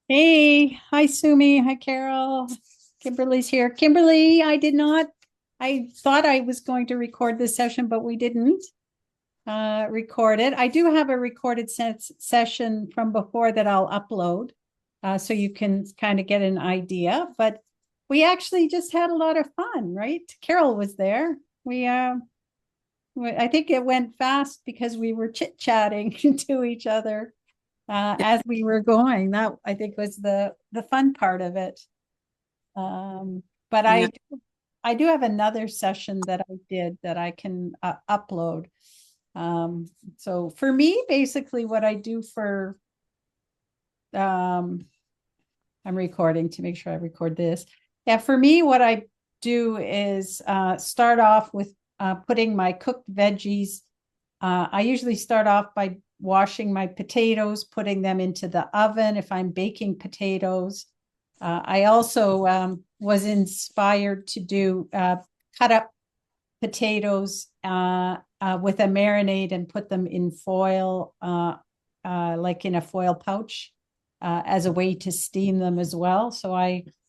Hey, hi Sumi, hi Carol. Kimberly's here. Kimberly, I thought I was going to record this session, but we didn't record it. I do have a recorded session from before that I'll upload so you can kind of get an idea. But we actually just had a lot of fun, right? Carol was there. I think it went fast because we were chit-chatting to each other as we were going. That I think was the fun part of it. But Yeah. I do have another session that I did that I can upload. So for me, basically, what I do for um, I'm recording to make sure I record this. Yeah, for me, what I do is start off with putting my cooked veggies. I usually start off by washing my potatoes, putting them into the oven if I'm baking potatoes. I also was inspired to do cut up potatoes with a marinade and put them in foil, like in a foil pouch, as a way to steam them as well. So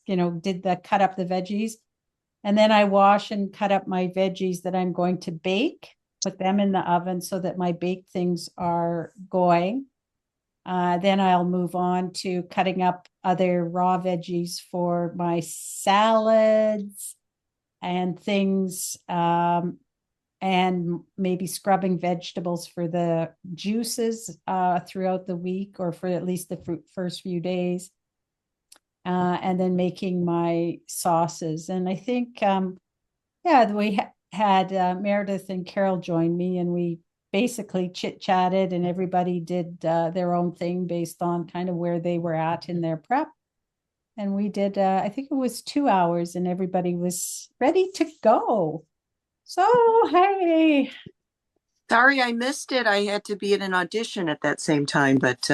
did the cut up the veggies, and then I wash and cut up my veggies that I'm going to bake, put them in the oven so that my baked things are going. Then I'll move on to cutting up other raw veggies for my salads and things, and maybe scrubbing vegetables for the juices throughout the week or for at least the first few days. And then making my sauces. And I think, yeah, had Meredith and Carol join me, and we basically chit chatted, and everybody did their own thing based on kind of where they were at in their prep. And we did, I think it was 2 hours, and everybody was ready to go. So, hey, Sorry I missed it. I had to be in an audition at that same time, but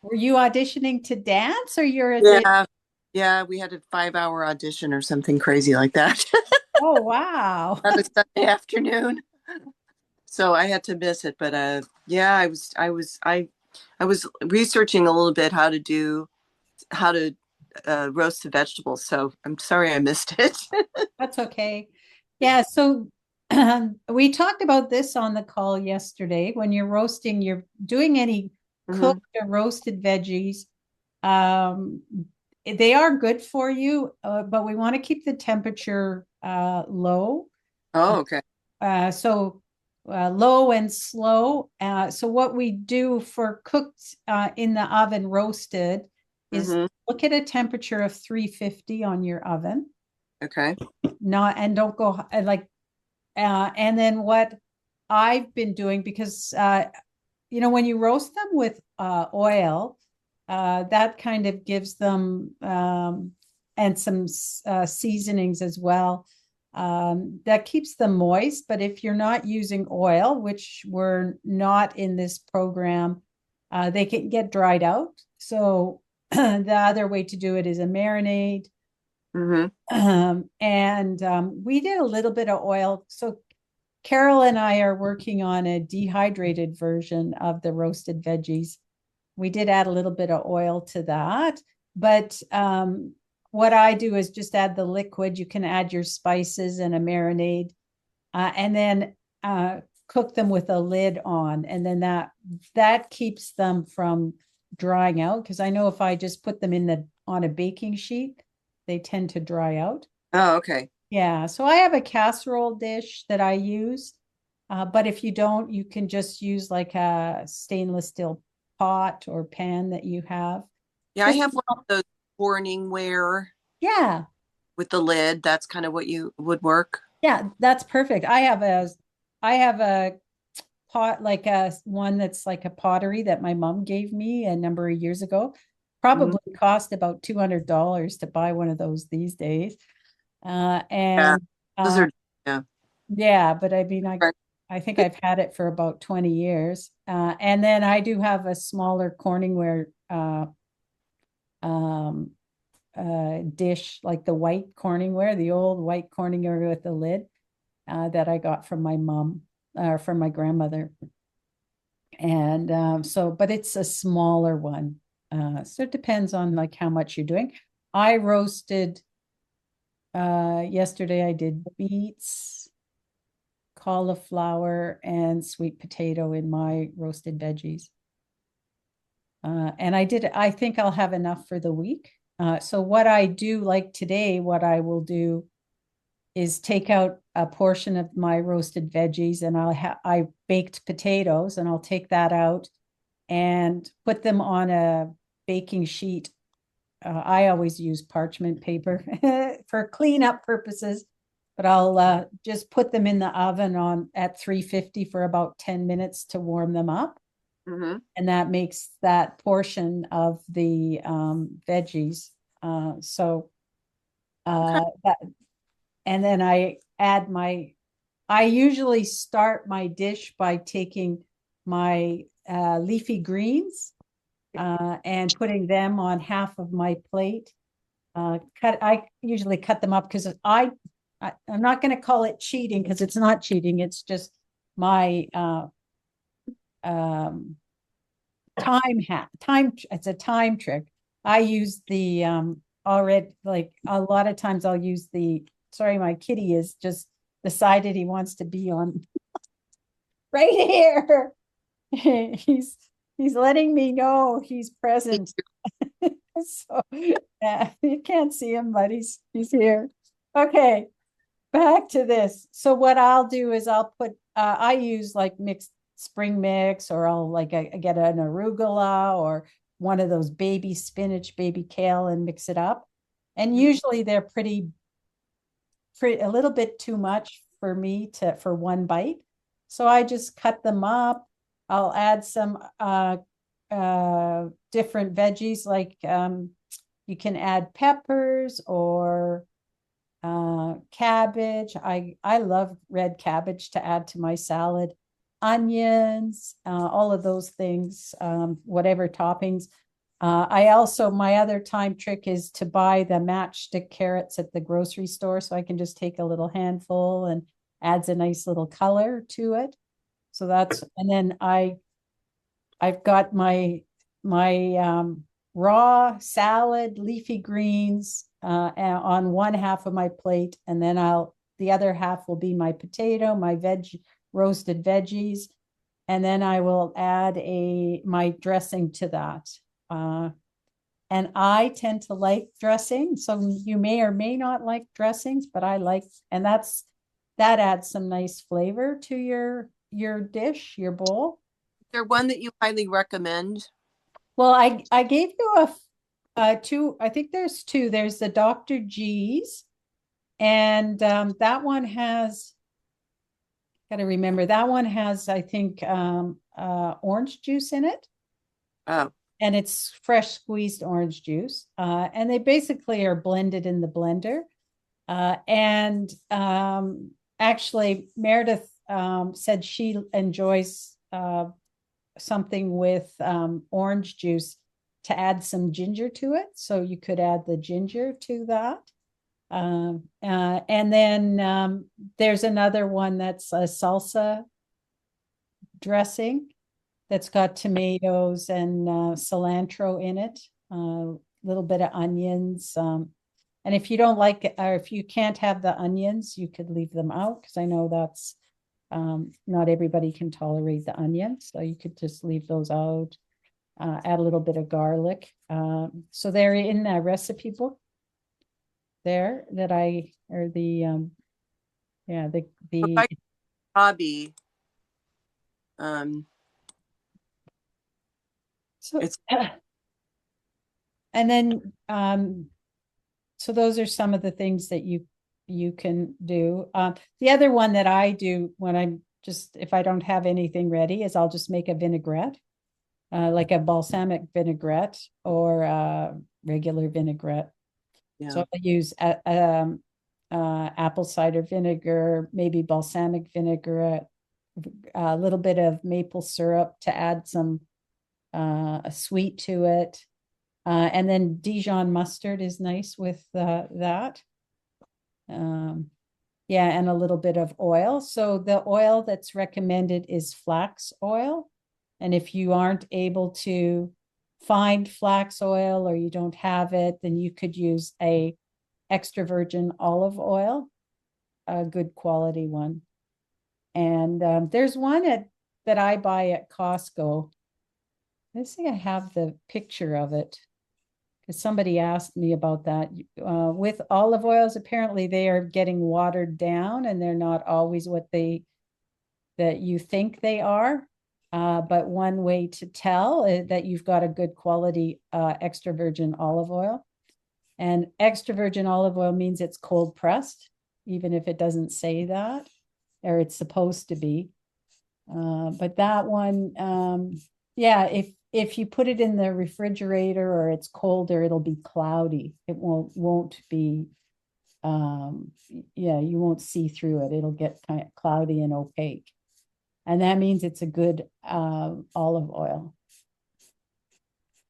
were you auditioning to dance or you're a did? yeah, yeah, we had a 5 hour audition or something crazy like that Oh, wow. on a Sunday afternoon. So I had to miss it, but yeah, I was researching a little bit how to roast the vegetables. So I'm sorry I missed it. That's okay. Yeah, so we talked about this on the call yesterday. When you're roasting, you're doing any Hmm. cooked or roasted veggies. Um, they are good for you, but we want to keep the temperature low. Oh, okay. Low and slow. So what we do for cooked in the oven, roasted, is Hmm. look at a temperature of 350 on your oven. Okay. Not and don't go like and then what I've been doing, because when you roast them with oil, that kind of gives them and some seasonings as well. That keeps them moist, but if you're not using oil, which we're not in this program, they can get dried out. So the other way to do it is a marinade. Hmm. And we did a little bit of oil. So Carol and I are working on a dehydrated version of the roasted veggies. We did add a little bit of oil to that, but what I do is just add the liquid. You can add your spices and a marinade, and then cook them with a lid on, and then that keeps them from drying out. Because I know if I just put them in the on a baking sheet, they tend to dry out. Oh, okay. Yeah, so I have a casserole dish that I use, but if you don't, you can just use like a stainless steel pot or pan that you have. Yeah, I Just have one of those Corningware yeah, with the lid. That's kind of what you would work. yeah, that's perfect. I have a pot, like a one that's like a pottery that my mom gave me a number of years ago. Mhm. Probably cost about $200 to buy one of those these days. Yeah, And those uh, are, yeah. Yeah, but I mean, Right. I think I've had it for about 20 years. And then I do have a smaller Corningware um, dish, like the white Corningware, the old white Corningware with the lid, that I got from my mom or from my grandmother. And but it's a smaller one. So it depends on like how much you're doing. I roasted yesterday I did beets, cauliflower, and sweet potato in my roasted veggies. And I think I'll have enough for the week. So what I do, like today, what I will do is take out a portion of my roasted veggies, and I baked potatoes, and I'll take that out and put them on a baking sheet. I always use parchment paper for cleanup purposes, but I'll just put them in the oven on at 350 for about 10 minutes to warm them up. Mm-hmm. And that makes that portion of the veggies. So Okay. that, and then I usually start my dish by taking my leafy greens and putting them on half of my plate. I usually cut them up because I'm not going to call it cheating because it's not cheating. It's just my um, time. It's a time trick. I use the already, like a lot of times I'll use the, sorry, my kitty is just decided he wants to be on right here. he's he's letting me know he's present. So yeah, you can't see him, but he's here. Okay, back to this. So what I'll do is I'll put I use like mixed spring mix, or I'll like I get an arugula or one of those baby spinach, baby kale, and mix it up. And usually they're pretty a little bit too much for me to for one bite. So I just cut them up. I'll add some different veggies like you can add peppers or cabbage. I love red cabbage to add to my salad. Onions, all of those things, whatever toppings. I also, my other time trick is to buy the matchstick carrots at the grocery store. So I can just take a little handful and adds a nice little color to it. So that's, and then I've got my raw salad, leafy greens on one half of my plate, and then the other half will be my potato, my roasted veggies, and then I will add my dressing to that. And I tend to like dressing, so you may or may not like dressings, but I like, and that adds some nice flavor to your dish, your bowl. Is there one that you highly recommend? Well, I gave you two. I think there's two. There's the Dr. G's, and that one has. Got to remember that one has, I think, orange juice in it, Oh, and it's fresh squeezed orange juice. And they basically are blended in the blender. And actually, Meredith said she enjoys something with orange juice to add some ginger to it. So you could add the ginger to that. And then there's another one that's a salsa dressing that's got tomatoes and cilantro in it, a little bit of onions. And if you don't like it, or if you can't have the onions, you could leave them out because I know that's not everybody can tolerate the onions. So you could just leave those out, add a little bit of garlic. So they're in the recipe book there that or the yeah, the hobby. Um, so it's and then so those are some of the things that you can do. The other one that I do when I'm just, if I don't have anything ready, is I'll just make a vinaigrette, like a balsamic vinaigrette or regular vinaigrette. So yeah. I use apple cider vinegar, maybe balsamic vinaigrette, a little bit of maple syrup to add some sweet to it. And then Dijon mustard is nice with that. Yeah, and a little bit of oil. So the oil that's recommended is flax oil. And if you aren't able to find flax oil or you don't have it, then you could use a extra virgin olive oil, a good quality one. And there's one that I buy at Costco. Let's see, I have the picture of it because somebody asked me about that. With olive oils, apparently they are getting watered down and they're not always what that you think they are. But one way to tell that you've got a good quality extra virgin olive oil. And extra virgin olive oil means it's cold pressed, even if it doesn't say that, or it's supposed to be. But that one, yeah, if you put it in the refrigerator or it's colder, it'll be cloudy. It won't be, yeah, you won't see through it. It'll get kind of cloudy and opaque. And that means it's a good olive oil.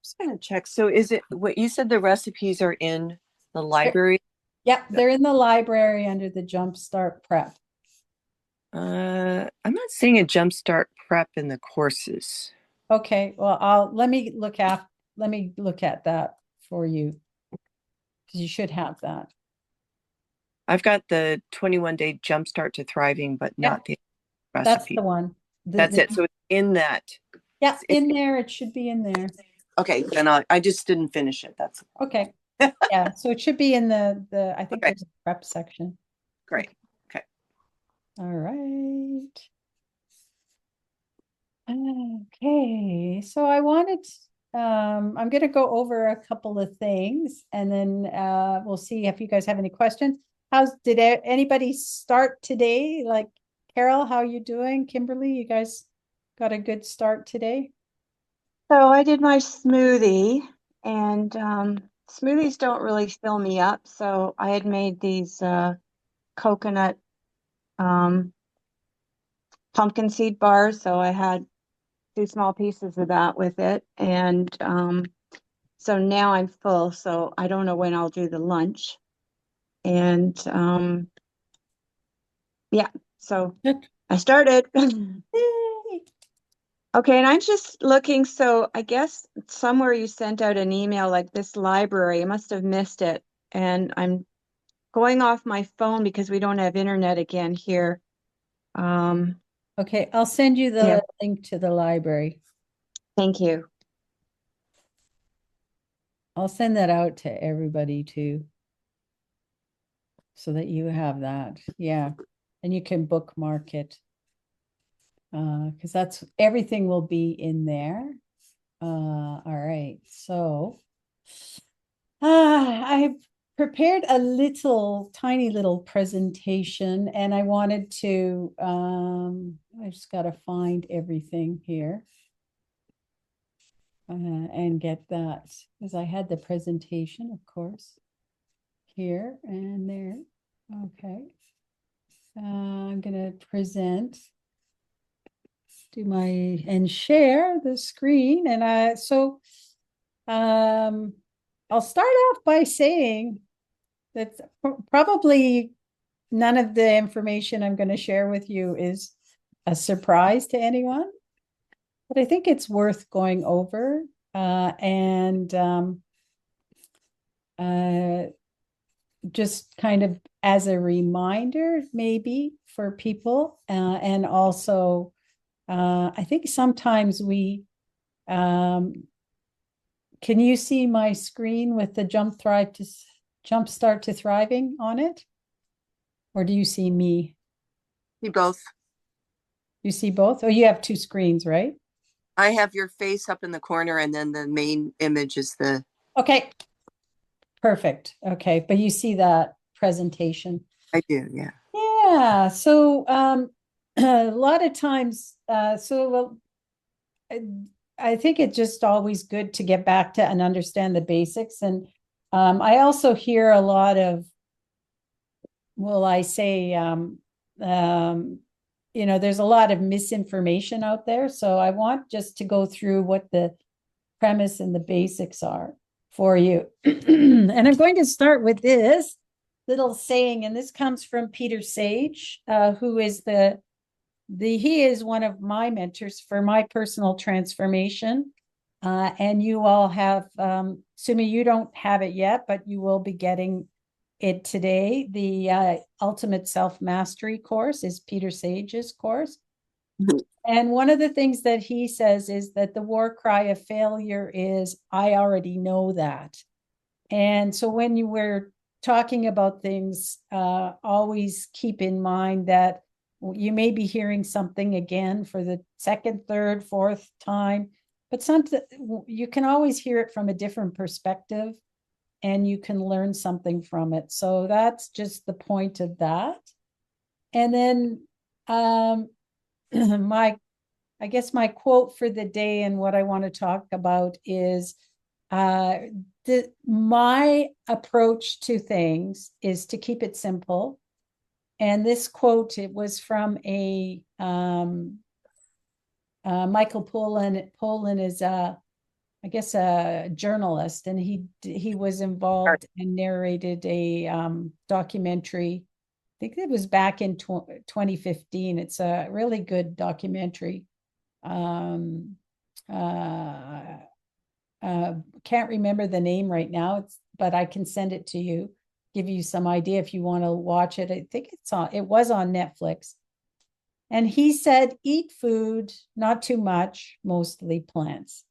Just gonna check. So is it what you said the recipes are in the library? Yep, they're in the library under the Jumpstart prep. I'm not seeing a Jumpstart prep in the courses. Okay, well, let me look at that for you because you should have that. I've got the 21-day Jumpstart to Thriving, but not the That's recipe. the one. That's it. So it's in that. Yeah, in there. It should be in there. Okay, then I just didn't finish it. That's okay. Yeah, so it should be in the I think there's a prep section. great. Okay. All right. Okay, so I'm going to go over a couple of things and then we'll see if you guys have any questions. Did anybody start today? Like Carol, how you doing? Kimberly, you guys got a good start today? So I did my smoothie, and smoothies don't really fill me up. So I had made these coconut pumpkin seed bars. So I had 2 small pieces of that with it. And so now I'm full. So I don't know when I'll do the lunch. And yeah, so I started. Okay, and I'm just looking, so I guess somewhere you sent out an email like this library. I must have missed it. And I'm going off my phone because we don't have internet again here. Okay, I'll send you the link to the library. Thank you. I'll send that out to everybody too, so that you have that. Yeah, and you can bookmark it. Because that's everything will be in there. All right, so I prepared a tiny little presentation, and I wanted to I just got to find everything here and get that because I had the presentation, of course, here and there. Okay, I'm gonna present. And share the screen. And I'll start off by saying that probably none of the information I'm going to share with you is a surprise to anyone, but I think it's worth going over and just kind of as a reminder, maybe for people, and also I think sometimes can you see my screen with the Jumpstart to Thriving on it? Or do you see me? See both. You see both? Oh, you have 2 screens, right? I have your face up in the corner and then the main image is the. Okay. Perfect. Okay. But you see that presentation? I do, yeah. Yeah. So a lot of times, I think it's just always good to get back to and understand the basics. And I also hear a lot of, there's a lot of misinformation out there. So I want just to go through what the premise and the basics are for you. And I'm going to start with this little saying, and this comes from Peter Sage, who is he is one of my mentors for my personal transformation. And you all have, assuming you don't have it yet, but you will be getting it today. The Ultimate Self-Mastery course is Peter Sage's course. And one of the things that he says is that the war cry of failure is, I already know that. And so when you were talking about things, always keep in mind that you may be hearing something again for the second, third, fourth time, but something you can always hear it from a different perspective and you can learn something from it. So that's just the point of that. And then I guess my quote for the day and what I want to talk about is my approach to things is to keep it simple. And this quote, it was from a Michael Pollan. Pollan is I guess a journalist, and he was involved and narrated a documentary. I think it was back in 2015. It's a really good documentary. Um, uh, can't remember the name right now, but I can send it to you, give you some idea if you want to watch it. I think it was on Netflix. And he said, eat food, not too much, mostly plants.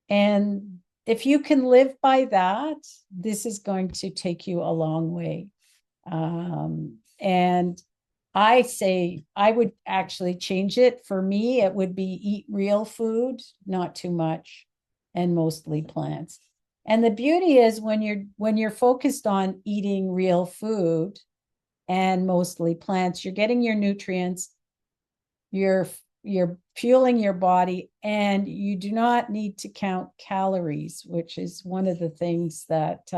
And if you can live by that, this is going to take you a long way. And I say I would actually change it. For me, it would be eat real food, not too much, and mostly plants. And the beauty is when you're focused on eating real food and mostly plants, you're getting your nutrients, you're fueling your body, and you do not need to count calories, which is one of the things that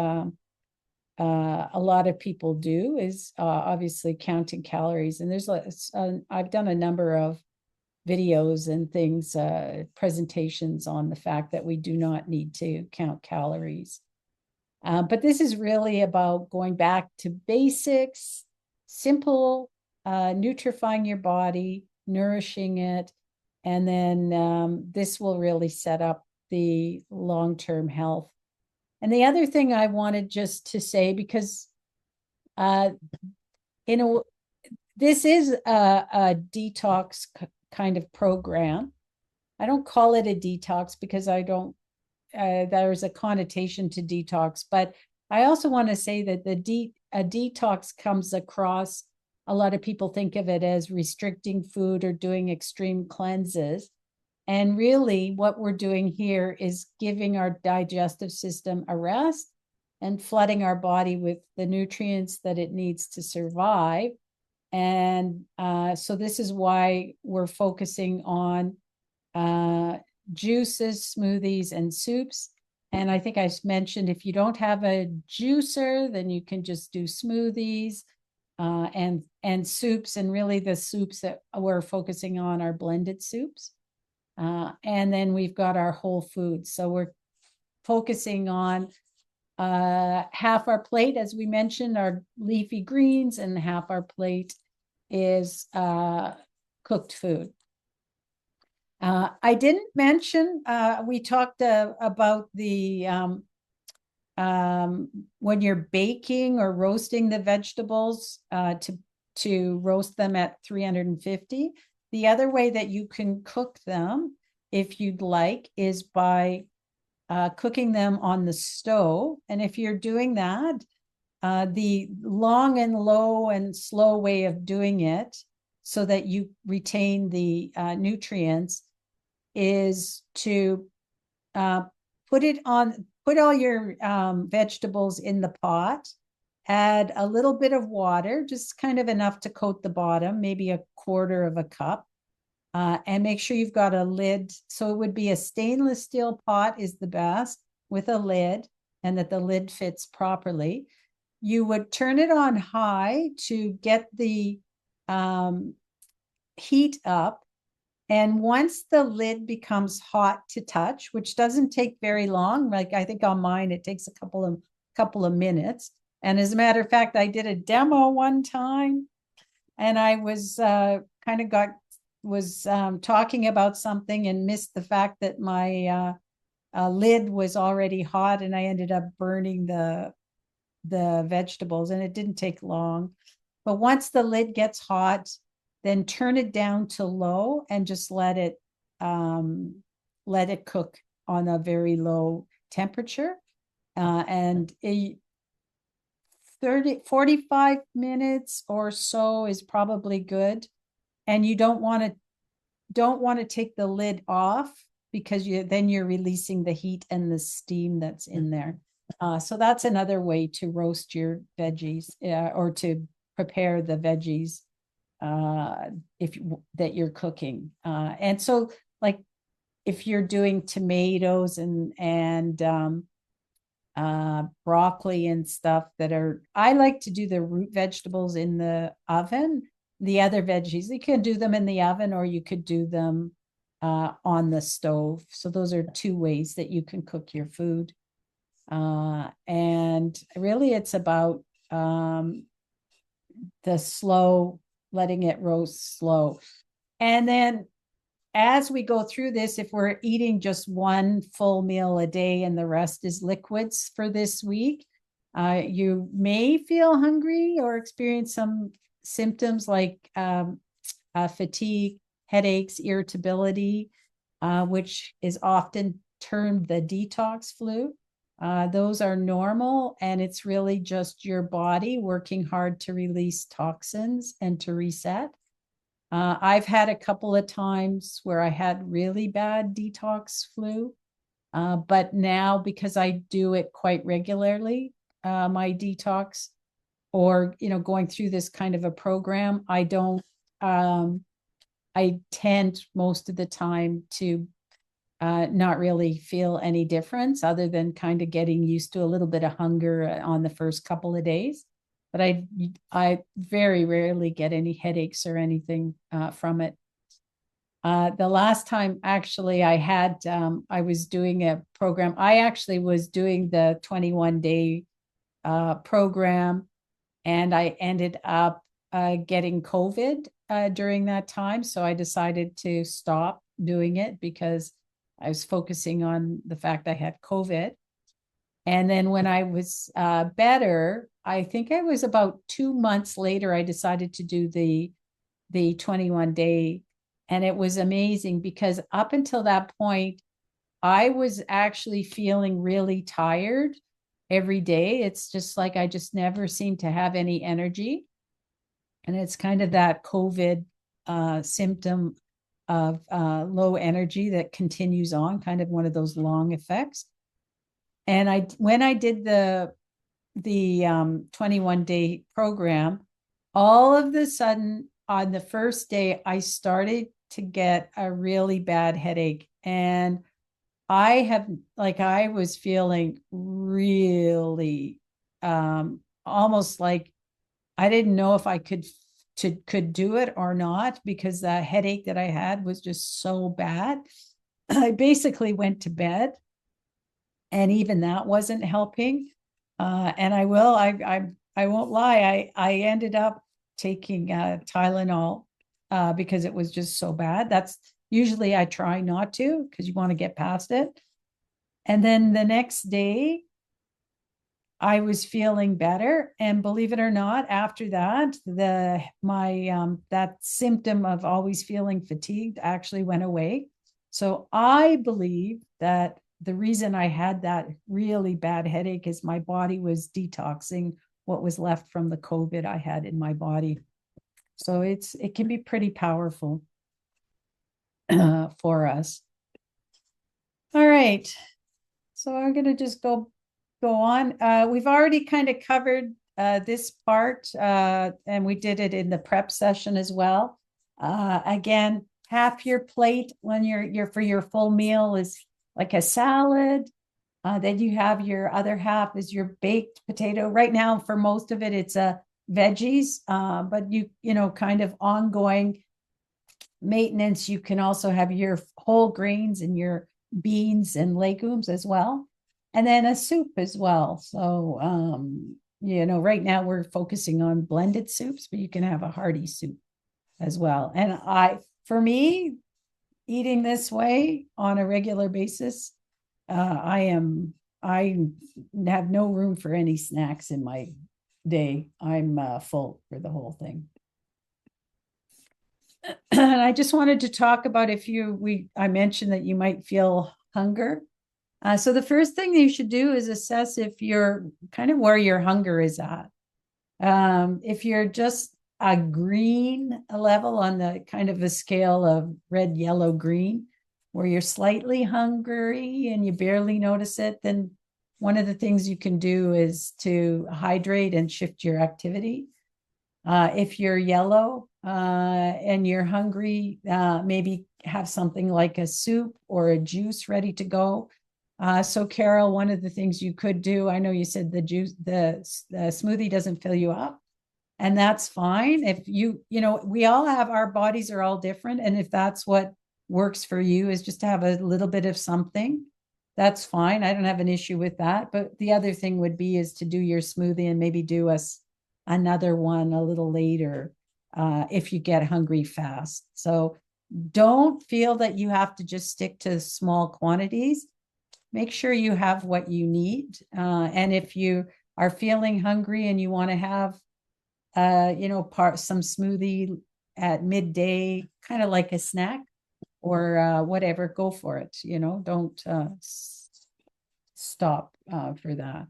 a lot of people do, is obviously counting calories. And I've done a number of videos and things, presentations on the fact that we do not need to count calories. But this is really about going back to basics, simple, nutrifying your body, nourishing it. And then this will really set up the long-term health. And the other thing I wanted just to say, because this is a detox kind of program. I don't call it a detox because I don't, there's a connotation to detox, but I also want to say that a detox comes across, a lot of people think of it as restricting food or doing extreme cleanses. And really what we're doing here is giving our digestive system a rest and flooding our body with the nutrients that it needs to survive. And so this is why we're focusing on juices, smoothies, and soups. And I think I mentioned if you don't have a juicer, then you can just do smoothies and soups. And really the soups that we're focusing on are blended soups. And then we've got our whole foods. So we're focusing on half our plate, as we mentioned, are leafy greens, and half our plate is cooked food. I didn't mention, we talked about the when you're baking or roasting the vegetables, to roast them at 350. The other way that you can cook them, if you'd like, is by cooking them on the stove. And if you're doing that, the long and low and slow way of doing it so that you retain the nutrients is to put all your vegetables in the pot, add a little bit of water, just kind of enough to coat the bottom, maybe a quarter of a cup, and make sure you've got a lid. So it would be a stainless steel pot is the best, with a lid, and that the lid fits properly. You would turn it on high to get the heat up. And once the lid becomes hot to touch, which doesn't take very long, like I think on mine, it takes a couple of minutes. And as a matter of fact, I did a demo one time, and I was talking about something and missed the fact that my lid was already hot, and I ended up burning the vegetables, and it didn't take long. But once the lid gets hot, then turn it down to low and just let it cook on a very low temperature. And 45 minutes or so is probably good. And you don't want to take the lid off, because then you're releasing the heat and the steam that's in there. So that's another way to roast your veggies, or to prepare the veggies that you're cooking. And so, like, if you're doing tomatoes and broccoli and stuff I like to do the root vegetables in the oven. The other veggies, you can do them in the oven, or you could do them on the stove. So those are two ways that you can cook your food. And really it's about letting it roast slow. And then as we go through this, if we're eating just one full meal a day and the rest is liquids for this week, you may feel hungry or experience some symptoms like fatigue, headaches, irritability, which is often termed the detox flu. Those are normal, and it's really just your body working hard to release toxins and to reset. I've had a couple of times where I had really bad detox flu, but now, because I do it quite regularly, my detox, or going through this kind of a program, I don't I tend most of the time to not really feel any difference, other than kind of getting used to a little bit of hunger on the first couple of days. But I very rarely get any headaches or anything from it. The last time actually I was doing a program. I actually was doing the 21-day program, and I ended up getting COVID during that time. So I decided to stop doing it because I was focusing on the fact I had COVID. And then when I was better, I think it was about 2 months later, I decided to do the 21-day. And it was amazing, because up until that point, I was actually feeling really tired every day. It's just like I just never seemed to have any energy. And it's kind of that COVID symptom of low energy that continues on, kind of one of those long effects. And when I did the 21-day program, all of a sudden on the first day, I started to get a really bad headache. And I was feeling really almost like I didn't know if I could do it or not, because the headache that I had was just so bad. I basically went to bed, and even that wasn't helping. And I won't lie, I ended up taking Tylenol because it was just so bad. That's usually I try not to, because you want to get past it. And then the next day, I was feeling better, and believe it or not, after that, that symptom of always feeling fatigued actually went away. So I believe that the reason I had that really bad headache is my body was detoxing what was left from the COVID I had in my body. So it can be pretty powerful for us. All right. So I'm going to just go on. We've already kind of covered this part, and we did it in the prep session as well. Again, half your plate when you're for your full meal is like a salad. Then you have your other half is your baked potato. Right now, for most of it, it's veggies, but you kind of ongoing maintenance. You can also have your whole grains and your beans and legumes as well, and then a soup as well. So right now we're focusing on blended soups, but you can have a hearty soup as well. And for me, eating this way on a regular basis I have no room for any snacks in my day. I'm full for the whole thing. And I just wanted to talk about I mentioned that you might feel hunger. So the first thing you should do is assess if you're kind of where your hunger is at. If you're just a green level on the kind of a scale of red, yellow, green, where you're slightly hungry and you barely notice it, then one of the things you can do is to hydrate and shift your activity. If you're yellow and you're hungry, maybe have something like a soup or a juice ready to go. So Carol, one of the things you could do, I know you said the smoothie doesn't fill you up, and that's fine. If we all have, our bodies are all different. And if that's what works for you is just to have a little bit of something, that's fine. I don't have an issue with that. But the other thing would be is to do your smoothie and maybe do another one a little later if you get hungry fast. So don't feel that you have to just stick to small quantities. Make sure you have what you need. And if you are feeling hungry and you want to have, some smoothie at midday, kind of like a snack or whatever, go for it. Don't stop for that.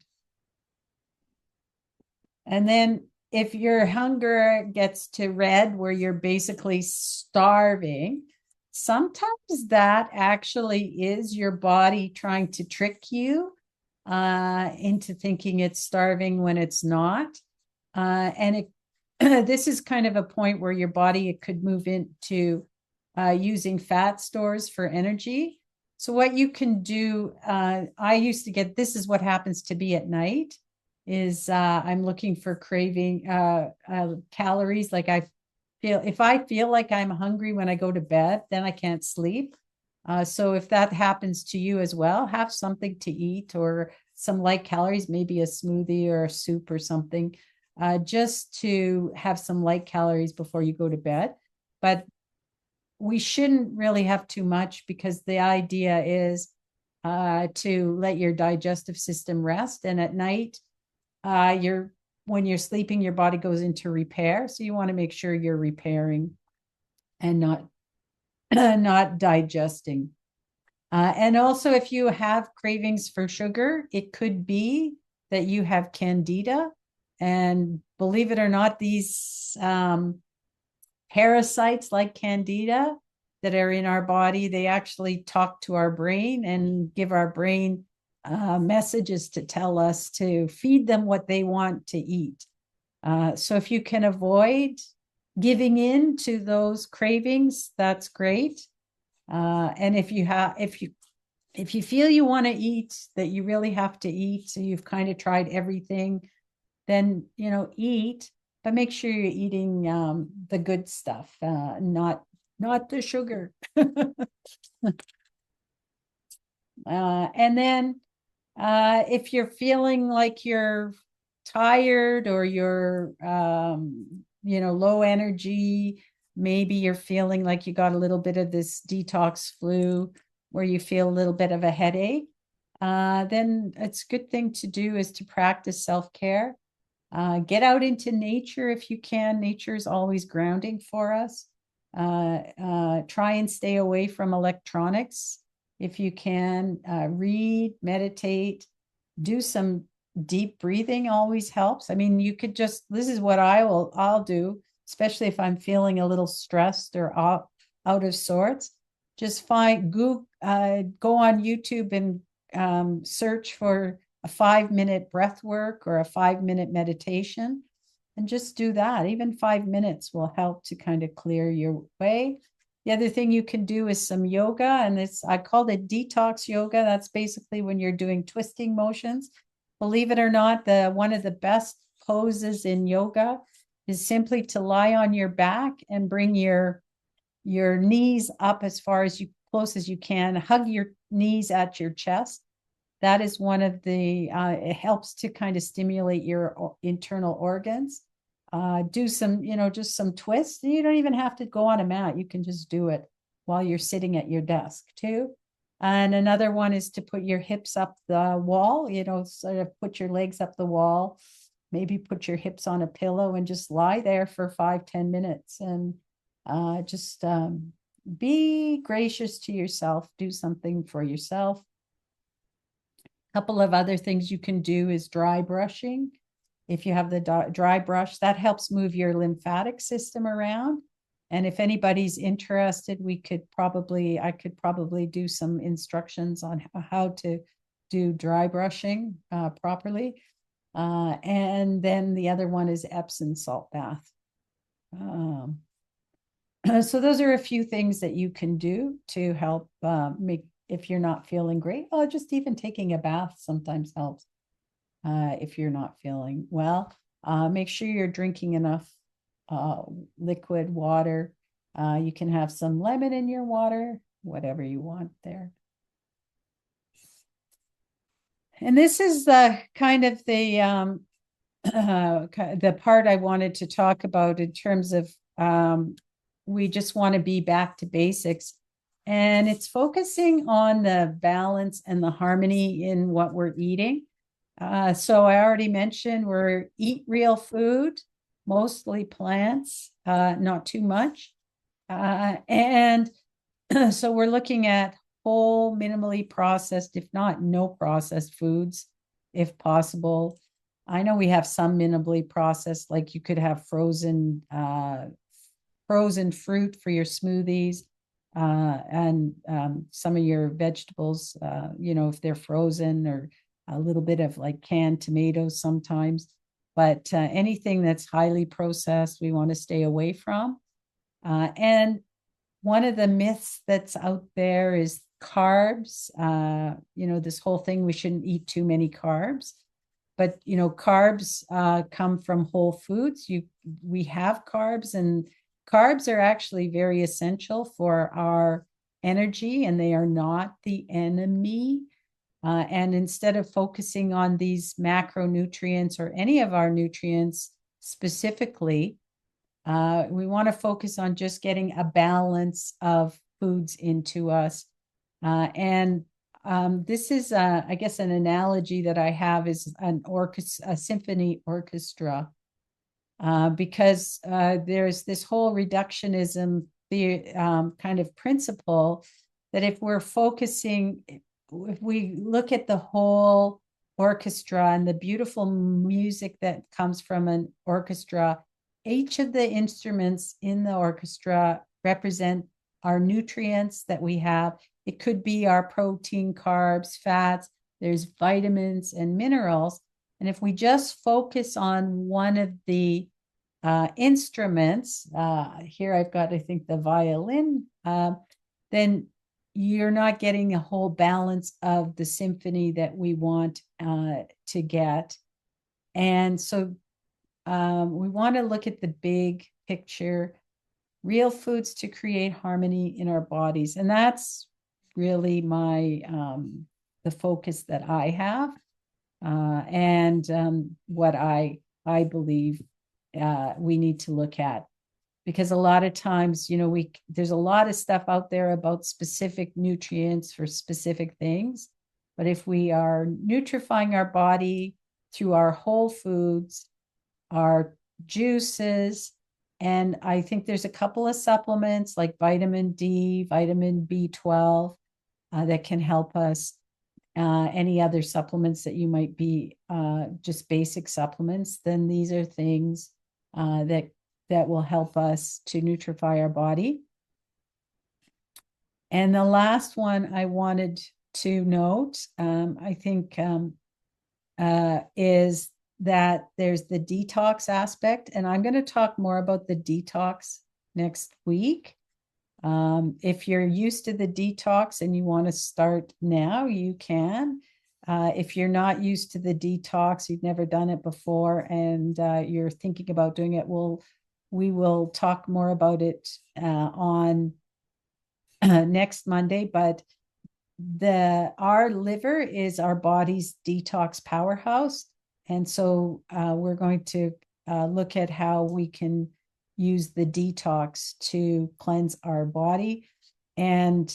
And then if your hunger gets to red, where you're basically starving, sometimes that actually is your body trying to trick you into thinking it's starving when it's not. And this is kind of a point where your body could move into using fat stores for energy. So what you can do, I used to get, this is what happens to be at night, is I'm looking for craving calories. Like if I feel like I'm hungry when I go to bed, then I can't sleep. So if that happens to you as well, have something to eat or some light calories, maybe a smoothie or a soup or something, just to have some light calories before you go to bed. But we shouldn't really have too much, because the idea is to let your digestive system rest. And at night, when you're sleeping, your body goes into repair. So you want to make sure you're repairing and not digesting. And also, if you have cravings for sugar, it could be that you have candida. And believe it or not, these parasites like candida that are in our body, they actually talk to our brain and give our brain messages to tell us to feed them what they want to eat. So if you can avoid giving in to those cravings, that's great. And if you feel you want to eat, that you really have to eat, so you've kind of tried everything, then eat, but make sure you're eating the good stuff, not the sugar. And then if you're feeling like you're tired or you're low energy, maybe you're feeling like you got a little bit of this detox flu where you feel a little bit of a headache, then it's a good thing to do is to practice self-care. Get out into nature if you can. Nature is always grounding for us. Try and stay away from electronics if you can. Read, meditate, do some deep breathing always helps. I mean, you could this is what I'll do, especially if I'm feeling a little stressed or out of sorts. Just go on YouTube and search for a 5-minute breath work or a 5-minute meditation, and just do that. Even 5 minutes will help to kind of clear your way. The other thing you can do is some yoga, and I called it detox yoga. That's basically when you're doing twisting motions. Believe it or not, one of the best poses in yoga is simply to lie on your back and bring your knees up as close as you can. Hug your knees at your chest. That is one of it helps to kind of stimulate your internal organs. Do some, just some twists. You don't even have to go on a mat. You can just do it while you're sitting at your desk too. And another one is to put your hips up the wall, sort of put your legs up the wall, maybe put your hips on a pillow and just lie there for 5-10 minutes and just be gracious to yourself, do something for yourself. A couple of other things you can do is dry brushing. If you have the dry brush, that helps move your lymphatic system around. And if anybody's interested, I could probably do some instructions on how to do dry brushing properly. And then the other one is Epsom salt bath. So those are a few things that you can do to help make, if you're not feeling great. Oh, just even taking a bath sometimes helps. If you're not feeling well, make sure you're drinking enough liquid water. You can have some lemon in your water, whatever you want there. And this is the kind of the part I wanted to talk about in terms of we just want to be back to basics. And it's focusing on the balance and the harmony in what we're eating. So I already mentioned we're eat real food, mostly plants, not too much. And so we're looking at whole, minimally processed, if not no processed foods, if possible. I know we have some minimally processed, like you could have frozen fruit for your smoothies, and some of your vegetables, if they're frozen, or a little bit of like canned tomatoes sometimes. But anything that's highly processed, we want to stay away from. And one of the myths that's out there is carbs. This whole thing, we shouldn't eat too many carbs. But carbs come from whole foods. We have carbs, and carbs are actually very essential for our energy, and they are not the enemy. And instead of focusing on these macronutrients or any of our nutrients specifically, we want to focus on just getting a balance of foods into us. And this is, I guess, an analogy that I have is a symphony orchestra, because there's this whole reductionism kind of principle that if we look at the whole orchestra and the beautiful music that comes from an orchestra, each of the instruments in the orchestra represent our nutrients that we have. It could be our protein, carbs, fats, there's vitamins and minerals. And if we just focus on one of the instruments, here I've got, I think, the violin, then you're not getting a whole balance of the symphony that we want to get. And so we want to look at the big picture, real foods to create harmony in our bodies. And that's really the focus that I have, and what I believe we need to look at. Because a lot of times, there's a lot of stuff out there about specific nutrients for specific things. But if we are nutrifying our body through our whole foods, our juices, and I think there's a couple of supplements like vitamin D, vitamin B12, that can help us. Any other supplements that you might be just basic supplements, then these are things that will help us to nutrify our body. And the last one I wanted to note, I think, is that there's the detox aspect. And I'm going to talk more about the detox next week. If you're used to the detox and you want to start now, you can. If you're not used to the detox, you've never done it before, and you're thinking about doing it, we will talk more about it on next Monday. But our liver is our body's detox powerhouse. And so we're going to look at how we can use the detox to cleanse our body. And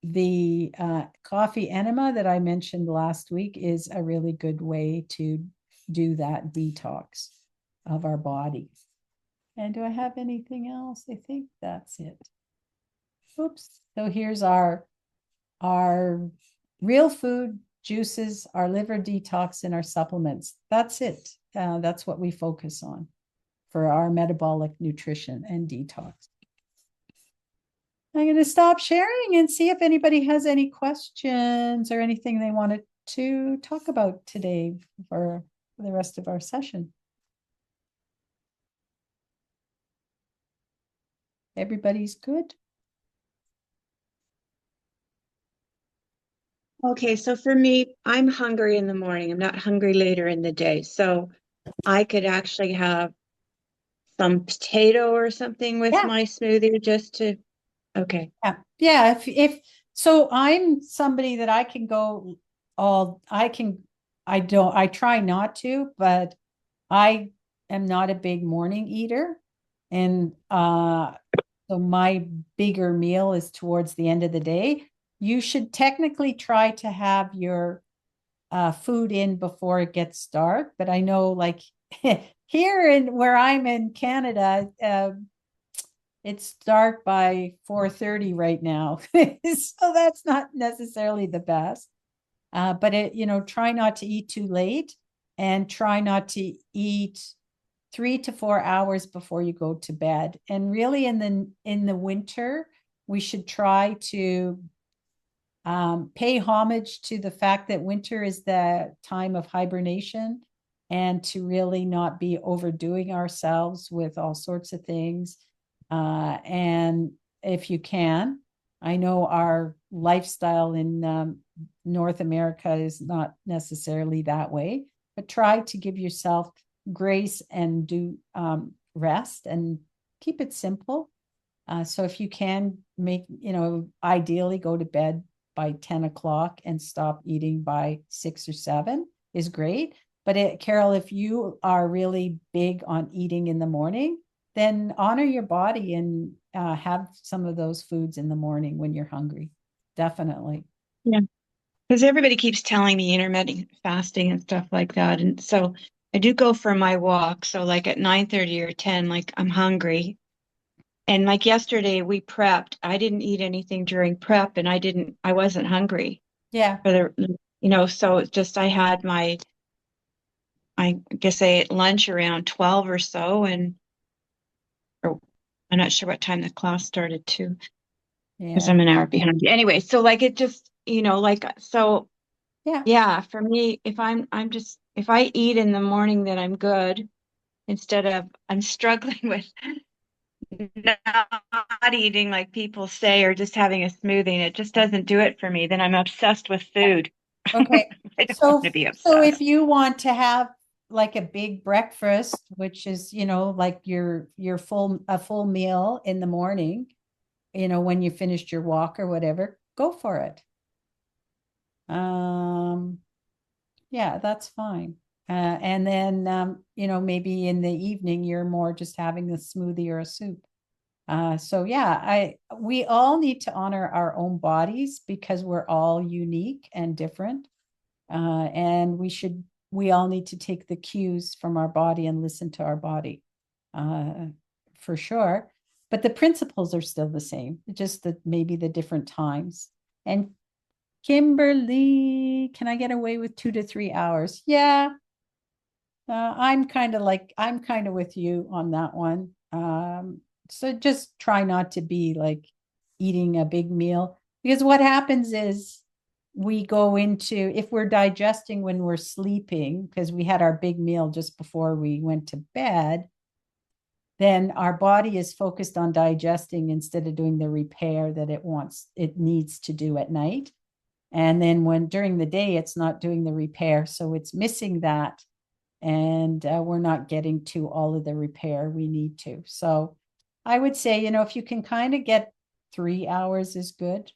the coffee enema that I mentioned last week is a really good way to do that detox of our body. And do I have anything else? I think that's it. Oops. So here's our real food, juices, our liver detox, and our supplements. That's it. That's what we focus on for our metabolic nutrition and detox. I'm going to stop sharing and see if anybody has any questions or anything they wanted to talk about today for the rest of our session. Everybody's good? Okay, so for me, I'm hungry in the morning. I'm not hungry later in the day. So I could actually have some potato or something with Yeah. my smoothie just to, okay. Yeah. If so, I'm somebody that I can go I try not to, but I am not a big morning eater. And so my bigger meal is towards the end of the day. You should technically try to have your food in before it gets dark. But I know, like here in where I'm in Canada, it's dark by 4:30 right now, so that's not necessarily the best. But try not to eat too late, and try not to eat 3 to 4 hours before you go to bed. And really, in the winter, we should try to pay homage to the fact that winter is the time of hibernation, and to really not be overdoing ourselves with all sorts of things. And if you can, I know our lifestyle in North America is not necessarily that way, but try to give yourself grace and do rest and keep it simple. So if you can ideally go to bed by 10 o'clock and stop eating by 6 or 7 is great. But Carol, if you are really big on eating in the morning, then honor your body and have some of those foods in the morning when you're hungry. Definitely. Yeah. Because everybody keeps telling me intermittent fasting and stuff like that. And so I do go for my walk. So like at 9:30 or 10, like I'm hungry. And like yesterday we prepped. I didn't eat anything during prep and I wasn't hungry Yeah. for so it's just I had I guess I ate lunch around 12 or so or I'm not sure what time the class started too, because Yeah. I'm an hour behind. Anyway, so like it just, so Yeah. yeah, for me, if if I eat in the morning, then I'm good instead of I'm struggling with not eating like people say or just having a smoothie and it just doesn't do it for me. Then I'm obsessed with food. Okay. I don't want So to be so if obsessed. you want to have like a big breakfast, which is, like your full meal in the morning, when you finished your walk or whatever, go for it. Yeah, that's fine. And then maybe in the evening you're more just having the smoothie or a soup. So yeah, we all need to honor our own bodies because we're all unique and different. And we all need to take the cues from our body and listen to our body, for sure. But the principles are still the same, just that maybe the different times. And Kimberly, can I get away with 2 to 3 hours? Yeah. I'm kind of with you on that one. So just try not to be like eating a big meal, because what happens is we go into, if we're digesting when we're sleeping, because we had our big meal just before we went to bed, then our body is focused on digesting instead of doing the repair that it needs to do at night. And then when during the day, it's not doing the repair. So it's missing that. And we're not getting to all of the repair we need to. So I would say, if you can kind of get 3 hours is good.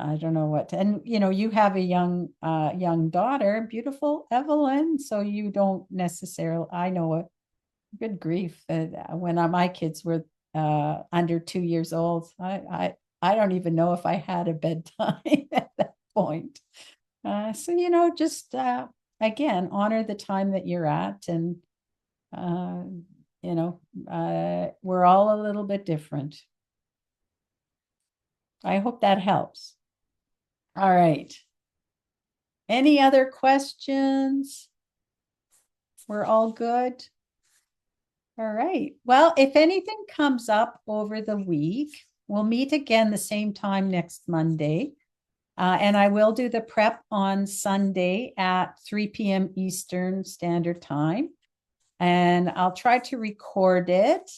I don't know what and you have a young daughter, beautiful Evelyn. So you don't necessarily, I know it, good grief. When my kids were under 2 years old, I don't even know if I had a bedtime at that point. So, just again, honor the time that you're at. And, uh, we're all a little bit different. I hope that helps. All right. Any other questions? We're all good. All right. Well, if anything comes up over the week, we'll meet again the same time next Monday. And I will do the prep on Sunday at 3 p.m. Eastern Standard Time. And I'll try to record it,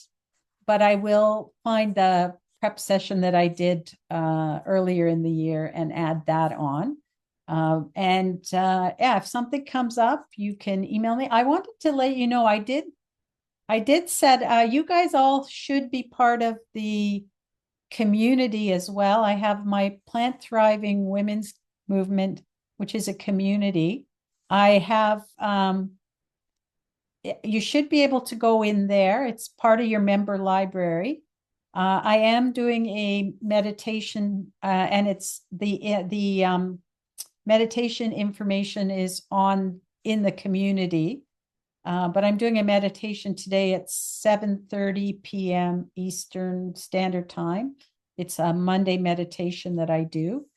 but I will find the prep session that I did earlier in the year and add that on. Yeah, if something comes up, you can email me. I wanted to let you know I did said you guys all should be part of the community as well. I have my Plant Thriving Women's Movement, which is a community. I have you should be able to go in there. It's part of your member library. I am doing a meditation, and it's the meditation information is in the community. But I'm doing a meditation today at 7:30 p.m. Eastern Standard Time. It's a Monday meditation that I do.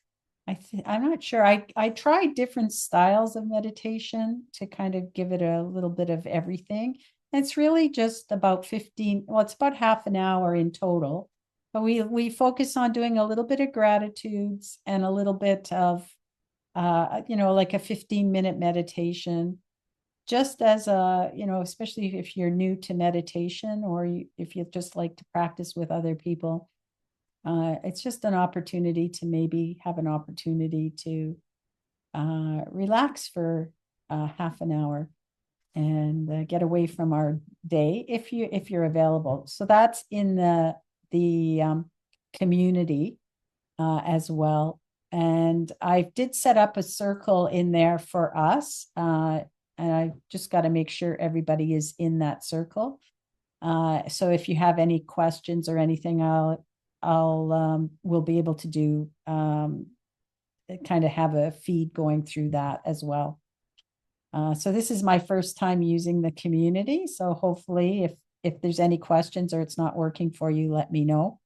I'm not sure. I tried different styles of meditation to kind of give it a little bit of everything. It's really just about 15, well, it's about half an hour in total. But we focus on doing a little bit of gratitudes and a little bit of like a 15-minute meditation, just as especially if you're new to meditation, or if you just like to practice with other people. It's just an opportunity to maybe have an opportunity to relax for half an hour and get away from our day if you're available. So that's in the community as well. And I did set up a circle in there for us, and I just got to make sure everybody is in that circle. So if you have any questions or anything, we'll be able to do kind of have a feed going through that as well. So this is my first time using the community. So hopefully if there's any questions or it's not working for you, let me know,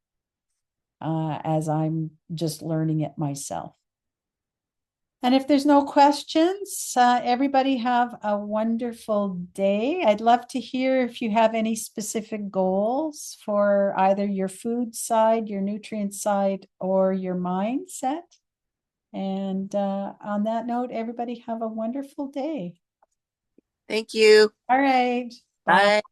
as I'm just learning it myself. And if there's no questions, everybody have a wonderful day. I'd love to hear if you have any specific goals for either your food side, your nutrient side, or your mindset. And on that note, everybody have a wonderful day. Thank you. All right. Bye. Bye.